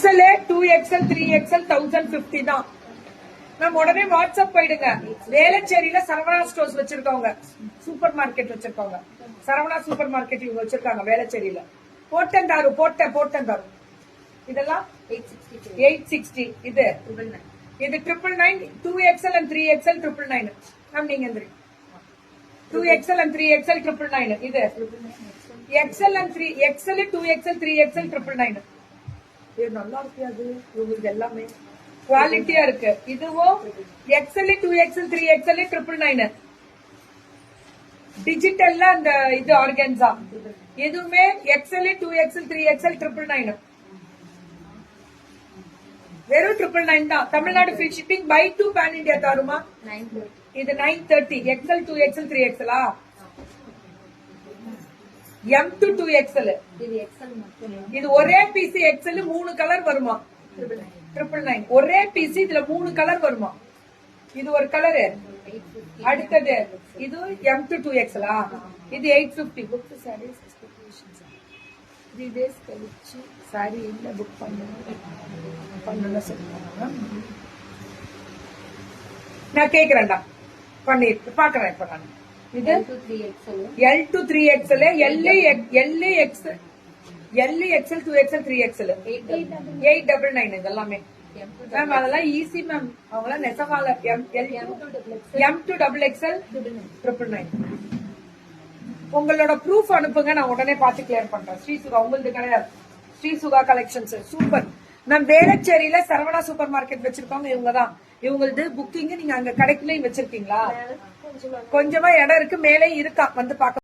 XL 2XL 3XL 1050 தான் ma'am. உடனே WhatsApp போயிடுங்க. வேளச்சேரியில சரவணா ஸ்டோர்ஸ் வச்சிருக்கவங்க, சூப்பர் மார்க்கெட் வச்சிருக்கவங்க, சரவணா சூப்பர் மார்க்கெட் இவங்க வச்சிருக்காங்க வேளச்சேரியில. போட்டந்தாரு போட்டந்தாரு இதெல்லாம் 860. இது 999. 2XL and 3XL 999 ma'am. நீங்க எந்திரி. 2XL and 3XL 999. இது XL and 3XL 2XL 3XL 999. இது நல்லா இருக்கு. அது உங்களுக்கு எல்லாமே குவாலிட்டியா இருக்கு. இதுவும் XL 2XL 3XL 999. டிஜிட்டல்ல அந்த இது ஆர்கன்ஸா எதுவுமே XL 2XL 3XL 999. வெறும் 999 தான். Tamil Nadu free shipping. Buy 2 pan India தருமா? இது 930. XL 2XL 3XL M to 2XL. இது ஒரே பீஸ் XL 3 கலர் வருமா? 999. ஒரே பீஸ் இதுல 3 கலர் வருமா? இது ஒரு கலரு. அடுத்தது இது M to 2XL. இது 850. புக் சாரி 3 days கழிச்சு சாரி இல்ல புக் பண்ணல சொல்லுவாங்க. நான் கேக்குறேன்டா பண்ணிட்டு பாக்குறேன் இப்ப நான். இது L to 3XL, LXL 2XL 3XL 899. இதெல்லாமே மேம் அதெல்லாம் ஈஸி மேம். அவங்களாம் நெசவால M to XXL 999. உங்களோட ப்ரூஃப் அனுப்புங்க, நான் உடனே பார்த்து கிளியர் பண்றேன். ஸ்ரீசுகா உங்களுக்கு கிடையாது. Srisuka collections super ma'am. வேளச்சேரியில சரவணா சூப்பர் மார்க்கெட் வச்சிருக்கோங்க இவங்க தான். இவங்களது புக்கிங் நீங்க அங்க கடைக்குள்ளேயும் வச்சிருக்கீங்களா? கொஞ்சமா இடம் இருக்கு, மேலே இருக்கா, வந்து பாக்க.